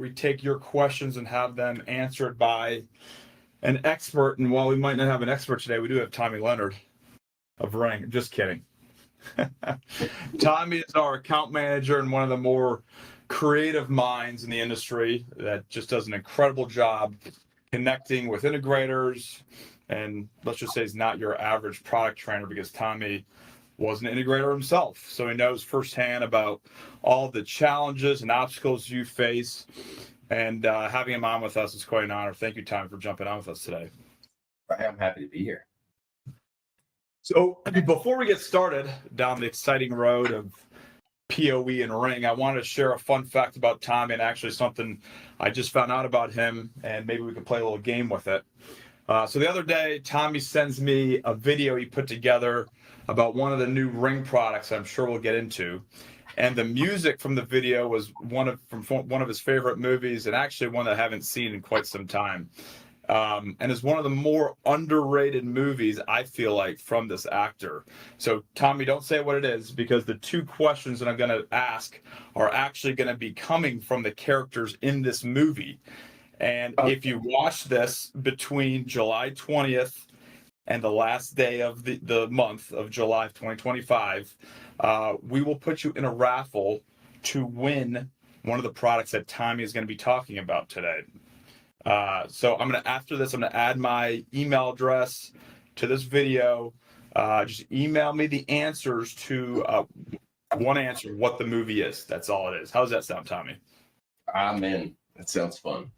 we take your questions and have them answered by an expert. And while we might not have an expert today, we do have Tommy Leonard of Ring. Just kidding. Tommy is our account manager and one of the more creative minds in the industry that just does an incredible job connecting with integrators. And let's just say he's not your average product trainer, because Tommy was an integrator himself. So he knows firsthand about all the challenges and obstacles you face. And having him on with us is quite an honor. Thank you, Tommy, for jumping on with us today. I'm happy to be here. So before we get started down the exciting road of PoE and Ring, I wanted to share a fun fact about Tommy, and actually something I just found out about him, and maybe we could play a little game with it. So the other day, Tommy sends me a video he put together about one of the new Ring products I'm sure we'll get into. And the music from the video was from one of his favorite movies, and actually one that I haven't seen in quite some time. And is one of the more underrated movies, I feel like, from this actor. So, Tommy, don't say what it is, because the two questions that I'm going to ask are actually going to be coming from the characters in this movie. And if you watch this between July 20th and the last day of the month of July of 2025, we will put you in a raffle to win one of the products that Tommy is going to be talking about today. So after this, I'm going to add my email address to this video. Just email me the answers to one answer, what the movie is. That's all it is. How does that sound, Tommy? I'm in. That sounds fun.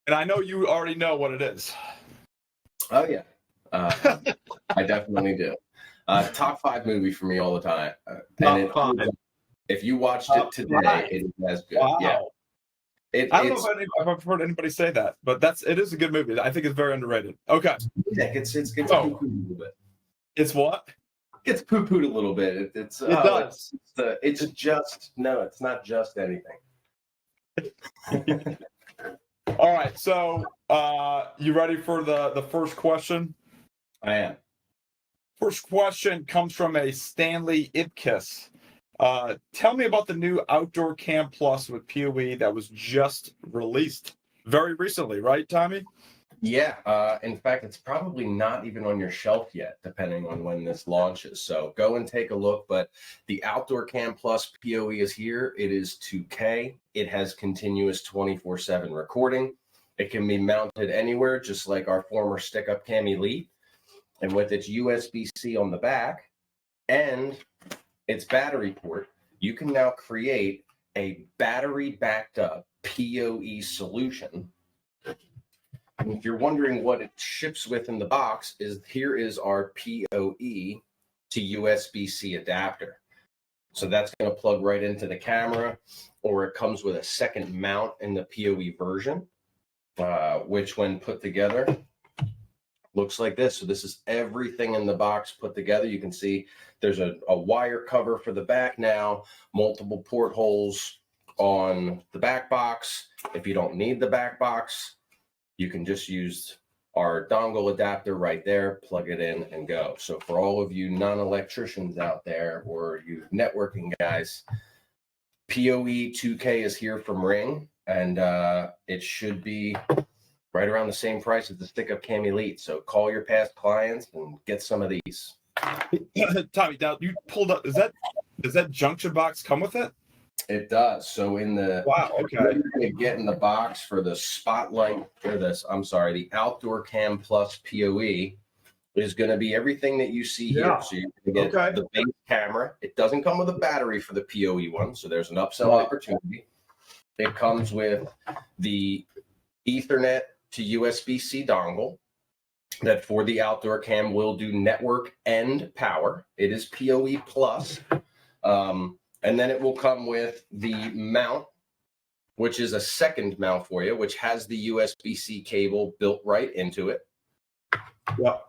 And I know you already know what it is. Oh, yeah. I definitely do. Top 5 movie for me all the time. If you watched it today, it is as good. Wow. Yeah. I don't know if I've heard anybody say that, but it is a good movie. I think it's very underrated. Okay. Yeah, it gets poo-pooed a little bit. It's what? It gets poo-pooed a little bit. It does. It's not just anything. All right. So you ready for the first question? I am. First question comes from a Stanley Ibkiss. Tell me about the new Outdoor Cam Plus with PoE that was just released very recently, right, Tommy? Yeah. In fact, it's probably not even on your shelf yet, depending on when this launches. So go and take a look. But the Outdoor Cam Plus PoE is here. It is 2K. It has continuous 24/7 recording. It can be mounted anywhere, just like our former Stick-Up Cam Elite. And with its USB-C on the back and its battery port, you can now create a battery-backed up PoE solution. And if you're wondering what it ships with in the box, here is our PoE to USB-C adapter. So that's going to plug right into the camera, or it comes with a second mount in the PoE version, which when put together looks like this. So this is everything in the box put together. You can see there's a wire cover for the back now, multiple portholes on the back box. If you don't need the back box, you can just use our dongle adapter right there, plug it in and go. So for all of you non-electricians out there, or you networking guys, PoE 2K is here from Ring, and it should be right around the same price as the Stick-Up Cam Elite. So call your past clients and get some of these. Tommy, now you pulled up. Does that junction box come with it? It does. So in the okay. You're going to get in the box for the Spotlight or the Outdoor Cam Plus PoE is going to be everything that you see here. So you're going to get the base camera. It doesn't come with a battery for the PoE one, so there's an upsell opportunity. It comes with the Ethernet to USB-C dongle that for the Outdoor Cam will do network and power. It is PoE Plus. And then it will come with the mount, which is a second mount for you, which has the USB-C cable built right into it. Yep.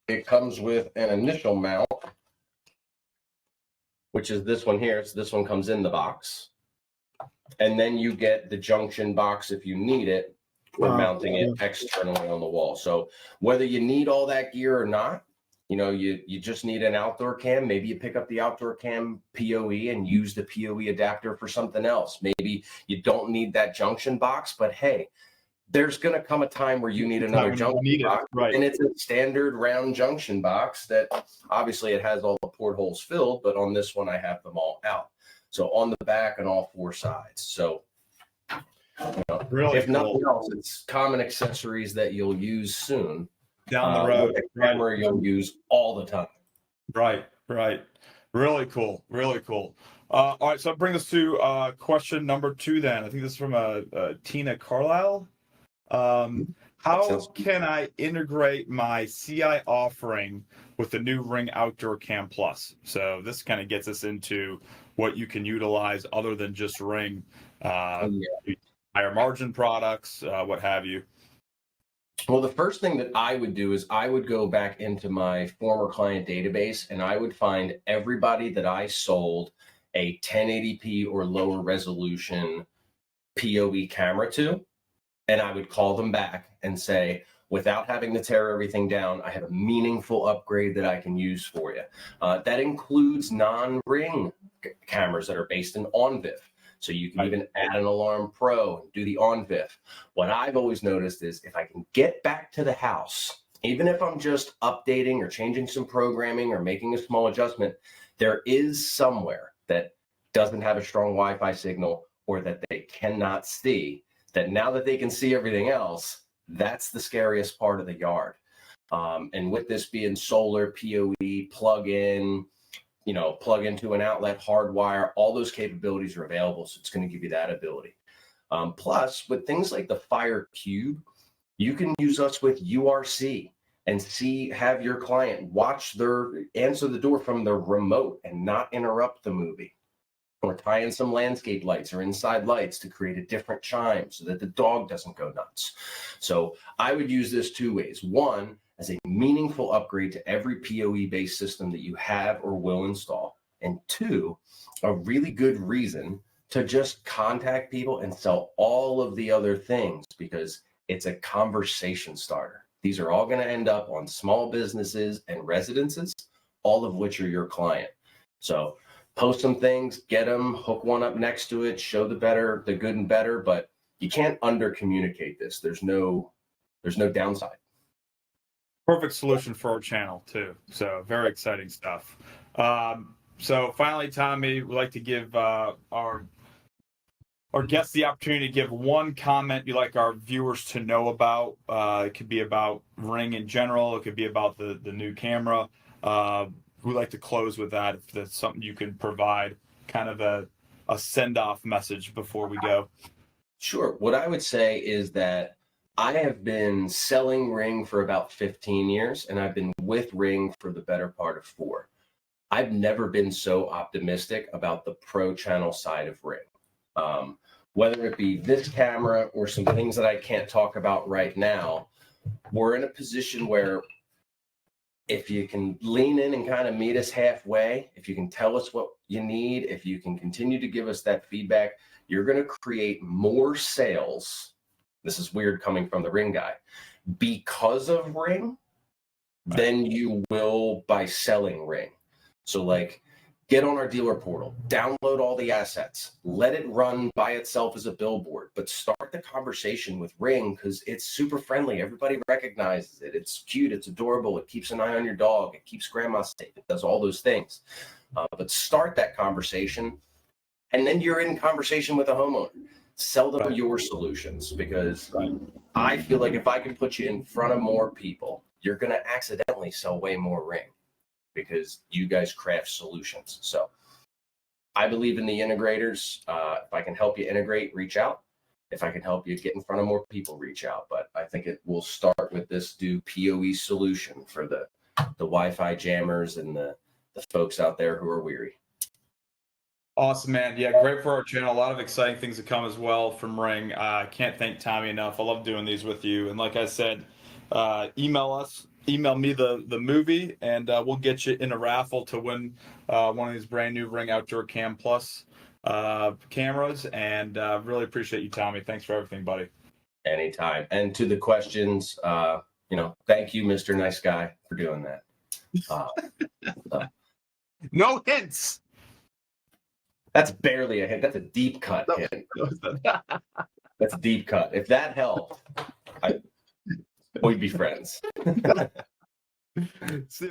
It comes with an initial mount, which is this one here. So this one comes in the box. And then you get the junction box if you need it for mounting it externally on the wall. So whether you need all that gear or not, you just need an outdoor cam. Maybe you pick up the outdoor cam PoE and use the PoE adapter for something else. Maybe you don't need that junction box, but hey, there's going to come a time where you need another junction box, right? And it's a standard round junction box that obviously it has all the portholes filled, but on this one I have them all out. So on the back and all four sides. So Really if cool. nothing else, it's common accessories that you'll use soon. Down the road, with a camera you'll use all the time. Right. Really cool. All right, so I'll bring us to question number 2 then. I think this is from Tina Carlisle. How can I integrate my CI offering with the new Ring Outdoor Cam Plus? So this kind of gets us into what you can utilize other than just Ring, higher margin products, what have you. Well, the first thing that I would do is I would go back into my former client database and I would find everybody that I sold a 1080p or lower resolution PoE camera to, and I would call them back and say, without having to tear everything down, I have a meaningful upgrade that I can use for you. That includes non-Ring cameras that are based in OnVIF. So you can even add an Alarm Pro and do the OnVIF. What I've always noticed is if I can get back to the house, even if I'm just updating or changing some programming or making a small adjustment, there is somewhere that doesn't have a strong Wi-Fi signal or that they cannot see, that now that they can see everything else, that's the scariest part of the yard. And with this being solar, PoE, plug-in, plug into an outlet, hardwire, all those capabilities are available. So it's going to give you that ability. Plus, with things like the Fire Cube, you can use us with URC and have your client answer the door from the remote and not interrupt the movie. Or tie in some landscape lights or inside lights to create a different chime so that the dog doesn't go nuts. So I would use this 2 ways. One, as a meaningful upgrade to every PoE-based system that you have or will install. And 2, a really good reason to just contact people and sell all of the other things because it's a conversation starter. These are all going to end up on small businesses and residences, all of which are your client. So post some things, get them, hook one up next to it, show the good and better, but you can't under communicate this. There's no downside. Perfect solution for our channel too. So very exciting stuff. So finally, Tommy, we'd like to give our guests the opportunity to give one comment you'd like our viewers to know about. It could be about Ring in general. It could be about the new camera. We'd like to close with that if that's something you can provide, kind of a send-off message before we go. Sure. What I would say is that I have been selling Ring for about 15 years, and I've been with Ring for the better part of 4. I've never been so optimistic about the pro channel side of Ring. Whether it be this camera or some things that I can't talk about right now, we're in a position where if you can lean in and kind of meet us halfway, if you can tell us what you need, if you can continue to give us that feedback, you're going to create more sales. This is weird coming from the Ring guy. Because of Ring, than you will by selling Ring. So get on our dealer portal, download all the assets, let it run by itself as a billboard, but start the conversation with Ring because it's super friendly. Everybody recognizes it. It's cute. It's adorable. It keeps an eye on your dog. It keeps grandma safe. It does all those things. But start that conversation, and then you're in conversation with a homeowner. Sell them your solutions because I feel like if I can put you in front of more people, you're going to accidentally sell way more Ring because you guys craft solutions. So I believe in the integrators. If I can help you integrate, reach out. If I can help you get in front of more people, reach out. But I think it will start with this new PoE solution for the Wi-Fi jammers and the folks out there who are weary. Awesome, man. Yeah, great for our channel. A lot of exciting things to come as well from Ring. I can't thank Tommy enough. I love doing these with you. And like I said, email me the movie, and we'll get you in a raffle to win one of these brand new Ring Outdoor Cam Plus cameras. And really appreciate you, Tommy. Thanks for everything, buddy. Anytime. And to the questions, thank you, Mr. Nice Guy, for doing that. No hints. That's barely a hint. That's a deep cut hint. That's a deep cut. If that helped, we'd be friends. See